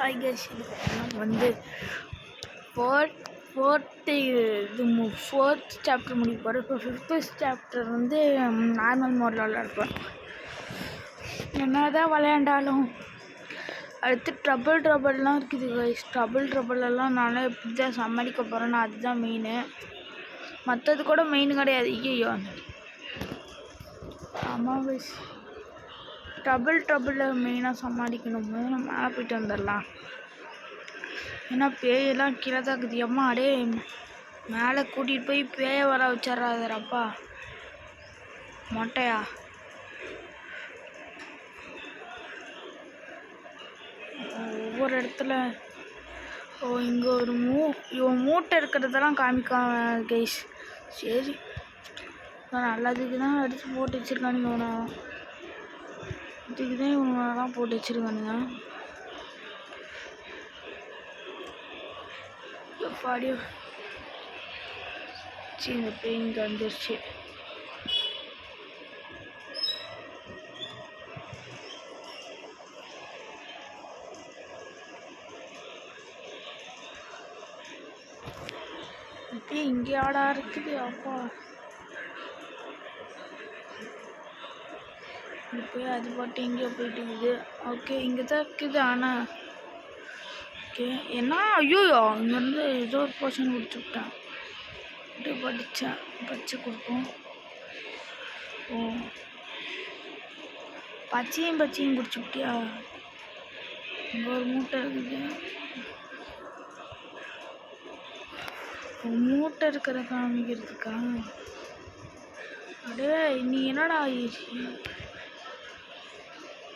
Hi guys, வந்து fourth chapter முடிக்க போகிறேன். இப்போ 5th சாப்டர் வந்து நார்மல் மோடில் விளையாடுறேன். என்ன தான் விளையாண்டாலும் அடுத்து ட்ரபிள்லாம் இருக்குது கைஸ். ட்ரபிளெல்லாம் நானே எப்படி தான் சமாளிக்க போகிறேன்னா அதுதான் மெயின். மற்றது கூட மெயின் கிடையாது. ஐயோ ஆமாம் கைஸ், ட்ரபிளில் மெயினாக சமாளிக்கணும். நம்ம மேலே போயிட்டு வந்துடலாம். ஏன்னா பேயெல்லாம் கீழே தான் இருக்குது. அம்மா அடே மேலே கூட்டிகிட்டு போய் பேயை வர வச்சிட்றாதப்பா மொட்டையா. ஒவ்வொரு இடத்துல இங்கே ஒரு இவன் மூட்டை இருக்கிறதெல்லாம் காமிக்காம கைஸ். சரி, நல்லதுக்கு தான் அடித்து போட்டு வச்சுருக்கானுங்க. இதுக்கு தான் இவனெல்லாம் போட்டு வச்சுருக்கானுங்க. பாடியோ இந்த பெயிண்ட் வந்துருச்சு. இங்கே ஆடா இருக்குது. அப்பா இப்போ அது பாட்டு எங்கேயோ போயிட்டு இருக்குது. ஓகே, இங்கே தான் இருக்குது. ஆனால் ஓகே என்ன ஐயோ இங்கேருந்து ஏதோ ஒரு போர்ஷன் கொடுத்து விட்டேன். அப்படியே பச்சை கொடுப்போம். ஓ பச்சையும் குடிச்சு விட்டியா? இங்கே ஒரு மூட்டை இருக்குது. மூட்டை இருக்கிற காமிக்கிறதுக்கா? அடே நீ என்னடா ஆயிடுச்சு?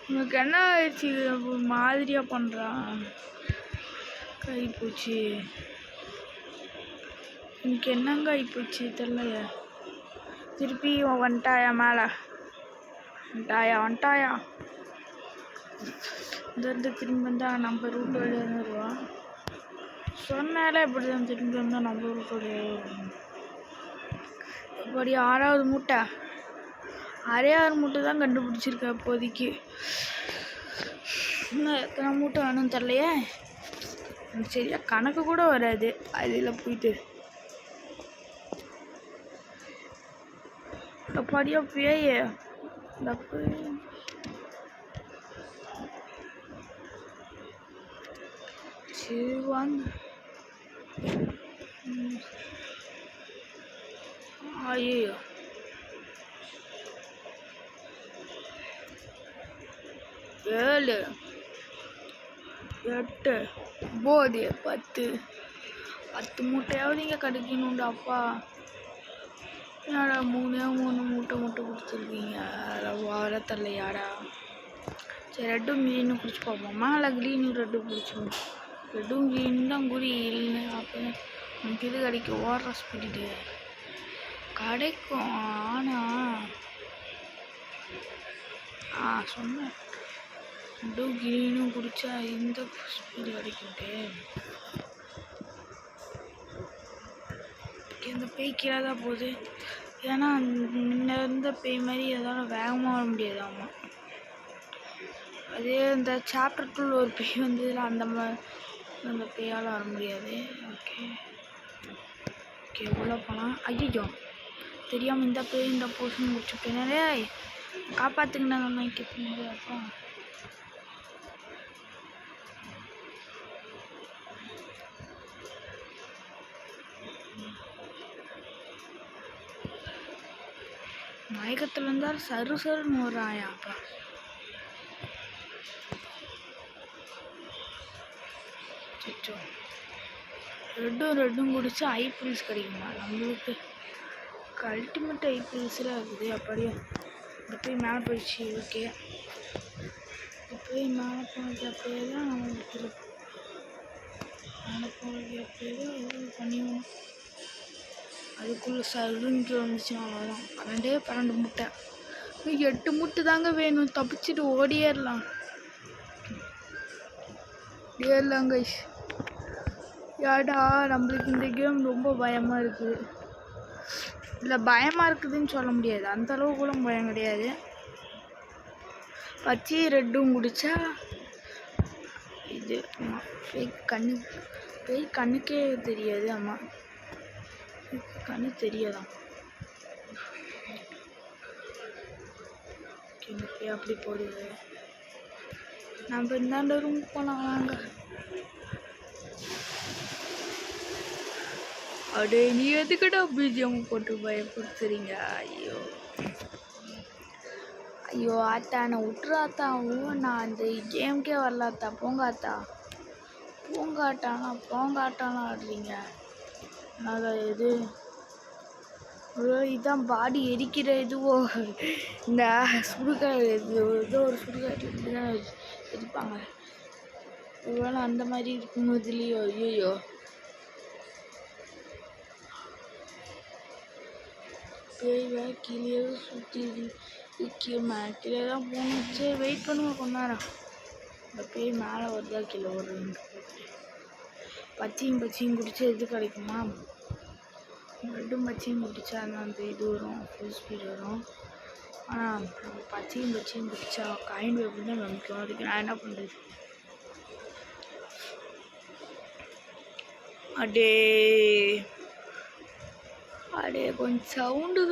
உனக்கு என்ன ஆயிடுச்சு? மாதிரியாக பண்ணுறான். கை போச்சு. எனக்கு என்னங்க ஆகிப்போச்சு தெரியலைய. திருப்பி வந்துட்டாயா மேலே? வந்துட்டாயா இந்த திரும்பி வந்தால் நம்ம ரூட் வழியாக வருவான். சொன்னாலே இப்படி தான் திரும்பி வந்தால் நம்ம ரூட் வழியாக வருவோம். இப்படி 6வது மூட்டை தான் கண்டுபிடிச்சிருக்கேன் இப்போதைக்கு. இன்னும் எத்தனை மூட்டை வேணும் தெரியலையே. சரியா கணக்கு கூட வராது அதில் போயிட்டு. படியா பேய ஐயோ 7 8 9 10 மூட்டையாவது இங்கே கிடைக்கணும்டா. அப்பா யாடா 3 மூட்டை கொடுத்துருக்கீங்க. வர தரலையாடா. சரி, ரெட்டும் க்ரீனும் குடிச்சு பார்ப்போம்மா. இல்லை க்ரீனும் ரெட்டும் பிடிச்சோம். ரெட்டும் க்ரீன் தான் குறி இல்லை. அப்போ நமக்கு இது கிடைக்கும். ஓடுற ஸ்பீடு கிடைக்கும். ஆனால் சொன்னேன் ரெட்டும் க்ரீனும் குடித்தா இந்த ஸ்பீடு கிடைக்கும்ட்டு. இந்த பேய் கீழே தான் போகுது. ஏன்னா முன்ன இருந்த பேய் மாதிரி எதாலும் வேகமாக வர முடியாது. ஆமாம், அதே இந்த சாப்டருக்குள்ள ஒரு பேய் வந்ததில் அந்த பேயால் வர முடியாது. ஓகே எவ்வளோ போனால் ஐயோ தெரியாமல் இந்த பேய் இந்த போர்ஷன் முடிச்சுட்டேனே. காப்பாற்றுங்கண்ணா கேட்பீங்க. அப்பா மயக்கத்தில் இருந்தால் சருன்னு ஒரு ஆயாப்பா. சிச்சோ ரெட்டும் குடிச்சு ஐபிஎல்ஸ் கிடைக்குமா நம்மளுக்கு? அல்டிமேட் ஐபிஎல்ஸ்லாம் இருக்குது. அப்படியே இந்த போய் மேலே போயிடுச்சு. ஓகே, போய் மேலே போனது அப்படியே தான் நம்மளுக்கு மேலே போனது அப்படியே தான் எதுவும் பண்ணிடுவோம். அதுக்குள்ளே சருன்று வந்துச்சுன்னா அவ்வளோதான். 12 மூட்டை 8 மூட்டை தாங்க வேணும். தப்பிச்சுட்டு ஓடிடலாம் கைஸ். யாடா நம்மளுக்கு இந்த கேம் ரொம்ப பயமாக இருக்குது. இல்லை பயமாக இருக்குதுன்னு சொல்ல முடியாது, அந்தளவு கூட பயம் கிடையாது. பச்சை ரெட்டும் குடித்தா தெரியுது. ஆமாம், பேய் கண்ணுக்கே தெரியாது. ஆமாம், கண்ணு தெரியாதான். பேய் அப்படி போடுது. நம்ம இந்தாண்ட ரூம் போகலாம் வாங்க. அடே நீ எதுக்கிட்ட பிஜிஎம் போட்டு பயப்படுத்துறீங்க? ஐயோ ஐயோ ஆத்தா, நான் விட்டுறாத்தா. நான் அந்த கேம்கே வரலாத்தா. போங்காத்தா போங்காட்டாலாம் ஆடுறீங்க. அதான் இது இதுதான் பாடி எரிக்கிற இதுவோ. இந்த சுடுகாடு ஏதோ ஒரு சுடுகாட்டு இப்படிதான் எரிப்பாங்க. ஒருவேளை அந்த மாதிரி இருக்கும்போதுலையோ. ஐயோ பேய் வேற கீழே சுற்றி கீழே தான் போகணும். சரி வெயிட் பண்ணுவோம் கொஞ்ச நேரம். இந்த பேய் மேலே வருதா கீழே வருதுன்னு பச்சியும் குடிச்சா இது கிடைக்குமா? ரெண்டும் பச்சியும் குடிச்சா அந்த இது வரும், ஃபுல் ஸ்பீட் வரும். ஆனால் பச்சியும் குடிச்சா காயின் எப்படி தான் நம்பிக்கும். அதுக்கு நான் என்ன பண்ணுறது? அடே கொஞ்சம் சவுண்டு.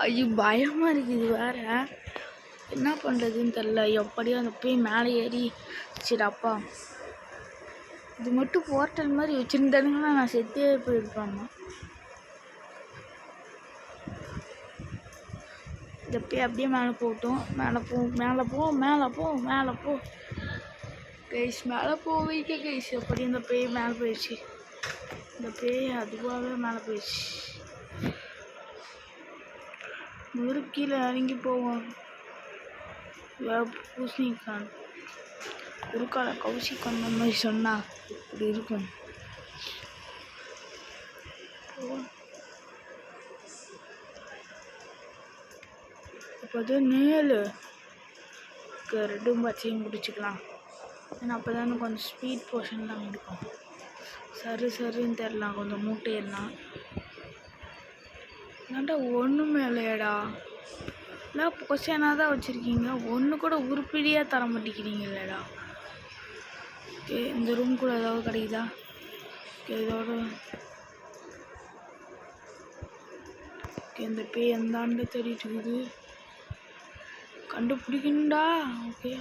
ஐயோ பயமாக இருக்குது வேற. என்ன பண்ணுறதுன்னு தெரில. எப்படியோ அந்த பேய் மேலே ஏறி சரிப்பா. இது மட்டும் போர்ட்டல் மாதிரி வச்சுருந்தானுங்கன்னா நான் செத்தே போயிருப்பாங்க. இந்த பேய் அப்படியே மேலே போகட்டும். மேலே போ கைஸ். மேலே போவீங்க கைஸ். அப்படி இந்த பேய் மேலே போயிடுச்சு. இந்த பேய் அதுவாகவே மேலே போயிடுச்சு. ஒரு கீழே இறங்கி போவோம். பூசணிக்கான் ஒரு கால கௌசிக் அந்த மாதிரி சொன்னா இப்படி இருக்கும். இப்போ நேலு ரெண்டும் பச்சையும் பிடிச்சிக்கலாம். ஏன்னா அப்போ தானே கொஞ்சம் ஸ்பீட் போர்ஷன் தான் இருக்கும். சரின்னு தெரிலாம். கொஞ்சம் மூட்டையெல்லாம் ஏன்டா ஒன்றுமே இல்லையாடா. எல்லாம் பொசனாக தான் வச்சுருக்கீங்க. ஒன்று கூட உருப்படியாக தர மாட்டேங்கிறீங்களேடா. ஓகே, இந்த ரூம் கூட ஏதாவது கிடைக்குதா? இதோட ஓகே, இந்த பேய் எந்தாண்டு தேடிட்டு இருக்குது. கண்டுபிடிக்கணும்டா. ஓகே,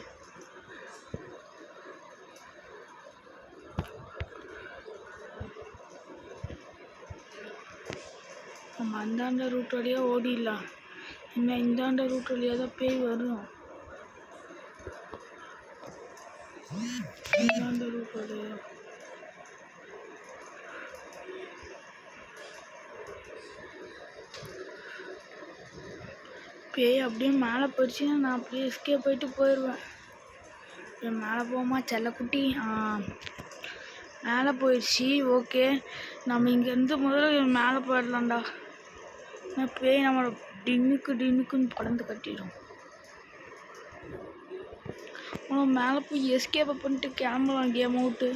நம்ம அந்தாண்ட ரூட் வழியாக ஓடிடலாம். இன்னும் இந்தாண்ட ரூட் வழியாக தான் பேய் வரும். இந்தாண்ட ரூட் வழியாக பேய் அப்படியே மேலே போயிடுச்சுன்னா நான் அப்படியே எஸ்கேப் போயிடுவேன். மேலே போமா செல்லக்குட்டி? மேலே போயிடுச்சு. ஓகே, நம்ம இங்கேருந்து முதல்ல மேலே போயிடலாம்டா. பேய் நம்மளை டின்னுக்குன்னு படந்து கட்டிடும். மேலே போய் எஸ்கேப்பை பண்ணிட்டு கிளம்பலாம் கேம் அவுட்டு.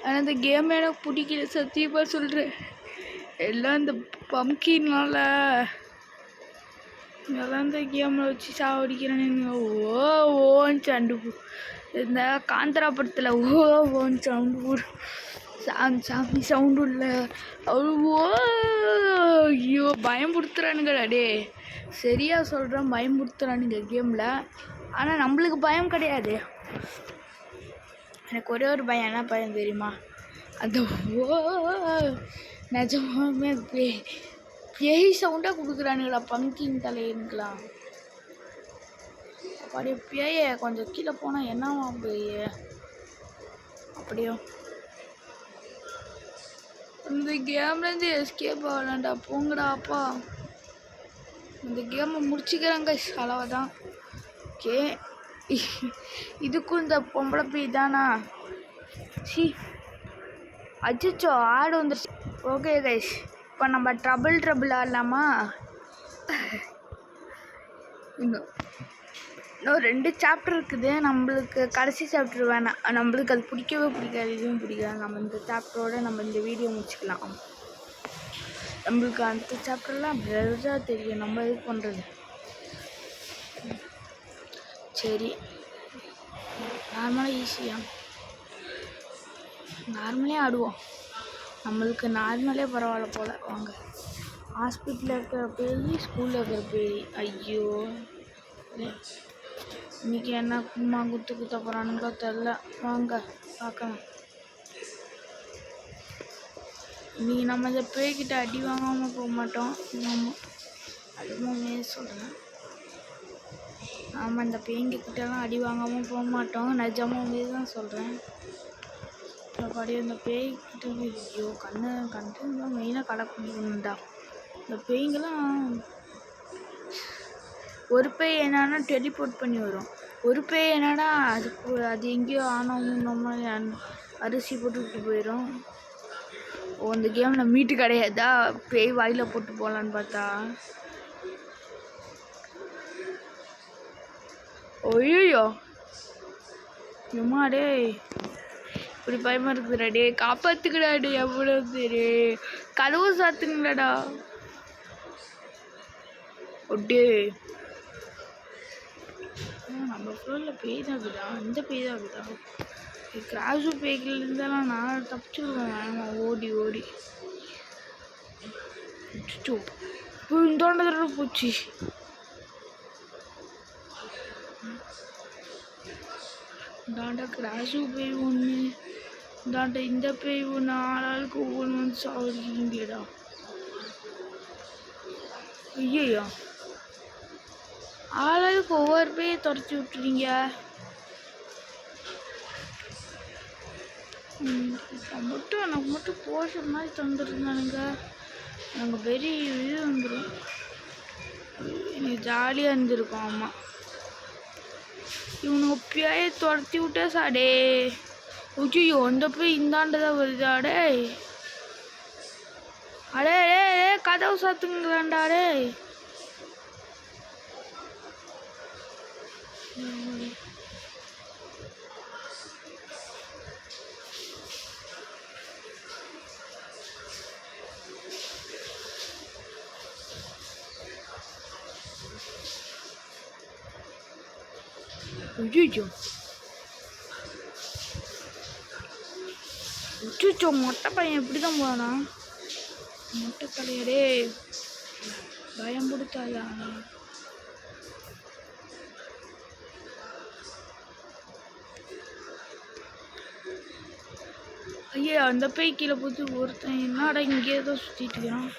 ஆனால் இந்த கேம் எனக்கு பிடிக்கல சத்தியமாக சொல்கிறேன். எல்லாம் இந்த பம்கின்னால எல்லாம் இந்த கேமில் வச்சு சாவடிக்கிறேன்னு ஓன்னு சண்டு இந்த காந்தரா படத்தில் ஓன்னு சவுண்டு போடும். சாமி சவுண்டு இல்லை அவ்வளோ. ஐயோ பயம்படுத்துறானுங்கடா. டே சரியாக சொல்கிறேன், பயம்படுத்துறானுங்க கேமில். ஆனால் நம்மளுக்கு பயம் கிடையாது. எனக்கு ஒரே ஒரு பயம். என்ன பயம் தெரியுமா? அந்த நிஜமாமே பேய் சவுண்டாக கொடுக்குறானுங்களா பங்கின் தலையனுக்கலாம். அப்படியே பேய கொஞ்சம் கீழே போனால் என்னவா பேய அப்படியோ. இந்த கேம்லேருந்து எஸ்கேப் ஆகலாம்டா. போங்கடா அப்பா. இந்த கேமை முடிச்சுக்கிறாங்க. அளவை தான். ஓகே, இதுக்கும் இந்த பொம்பளை பேய் தானா? அச்சோ ஆடு வந்துருச்சு. ஓகே கைஸ், இப்போ நம்ம ட்ரபிள் ஆடலாமா? இன்னும் 2 சாப்டர் இருக்குது. நம்மளுக்கு கடைசி சாப்டர் வேணாம். நம்மளுக்கு அது பிடிக்கவே பிடிக்காது, இதுவும் பிடிக்காது. நம்ம இந்த சாப்டரோட நம்ம இந்த வீடியோ முடிச்சுக்கலாம். நம்மளுக்கு அந்த சாப்டர்லாம் பெருசாக தெரியும். நம்ம இது பண்ணுறது சரி நார்மலாக ஈஸியாக நார்மலே ஆடுவோம். நம்மளுக்கு நார்மலே பரவாயில்ல போல். வாங்க. ஹாஸ்பிட்டலில் இருக்கிற பேய், ஸ்கூலில் இருக்கிற பேய். ஐயோ, இன்றைக்கி என்ன கும்மா குத்த போகிறானுங்களோ தெரில. வாங்க பார்க்கலாம். இன்றைக்கி நம்ம இந்த பேய்கிட்ட அடி வாங்காமல் போக மாட்டோம். நம்ம அதுவுமே சொல்கிறேன். நாம் இந்த பேய்கிட்டலாம் அடி வாங்காமல் போக மாட்டோம். நிஜமாவே தான் சொல்கிறேன். அப்படி இந்த பேய்கிட்ட ஐயோ கண்டு மெயினாக கடக்கணுண்டா. இந்த பேய்ங்கெல்லாம் ஒரு பேய் என்னன்னா டெலிபோர்ட் பண்ணி வரும். ஒரு பேய் என்னன்னா அது எங்கேயோ ஆனவங்க அரிசி போட்டுக்கிட்டு போயிடும். இந்த கேமில் மீட்டு கிடையாதா? பேய் வாயில் போட்டு போகலான்னு பார்த்தா ஐயோ எம்மாடே இப்படி பயமாக இருக்குதுடா. டே காப்பாற்றுக்கடாடே. எவ்வளோ பேரு கதவு சாத்துங்களாடா. ஒட்டே நம்ம ஃப்ளோரில் பேய் தான் இருக்குதா? இந்த பேய் தான் இருக்குதா? கிராஸு பேய்கள் இருந்தாலும் நான் தப்பிச்சுடுவேன் ஓடி ஓடி. இந்தோண்டதோட போச்சு. இந்தாண்ட கிராஸு பேய் ஒன்று, இந்தாண்ட இந்த பேய் ஒன்று. ஆளாளுக்கு ஒவ்வொன்று வந்து சாவடிக்கிறீங்களேடா. ஐயோ, ஆளாளுக்கு ஒவ்வொரு பேயை துரத்தி விட்டுறீங்க. எனக்கு மட்டும் போஷன் மாதிரி தந்துருந்தானுங்க. நாங்கள் பெரிய இது வந்துடும். எனக்கு ஜாலியாக இருந்திருக்கும். ஆமாம், இவனுக்கு பேயை துரத்தி விட்டா சாடே. ஐயோ, அந்த போய் இந்தாண்டதான் வருதாடே. அடே கதவு சாத்துங்களாண்டாடே. ஐயோ மொட்டை பையன் எப்படி தான் போனா? மொட்டை தலையடே பயம் பிடிச்சாதா? ஐயா, அந்த பேய் கீழே போட்டு ஒருத்தன் என்னடா இங்கே ஏதோ சுற்றிட்டு இருக்கிறான்.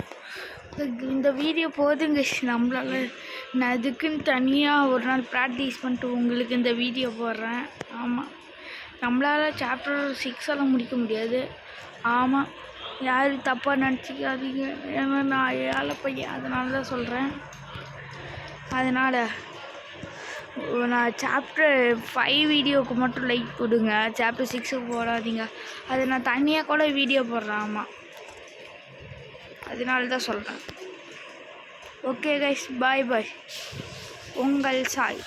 இந்த வீடியோ போதுங்க. நம்மளால நான் இதுக்குன்னு தனியாக ஒரு நாள் ப்ராக்டிஸ் பண்ணிட்டு உங்களுக்கு இந்த வீடியோ போடுறேன். ஆமாம், நம்மளால் சாப்டர் 6 எல்லாம் முடிக்க முடியாது. ஆமாம், யாரும் தப்பாக நினச்சிக்காதீங்க. ஏன்னா நான் ஏழை பையன், அதனால தான் சொல்கிறேன். அதனால் நான் சாப்டர் 5 வீடியோவுக்கு மட்டும் லைக் கொடுங்க. சாப்டர் 6க்கு போடாதீங்க. அது நான் தனியாக கூட வீடியோ போடுறேன். ஆமாம், அதனால தான் சொல்கிறேன். ஓகே கைஸ், பாய் பாய். உங்கள் சாய்.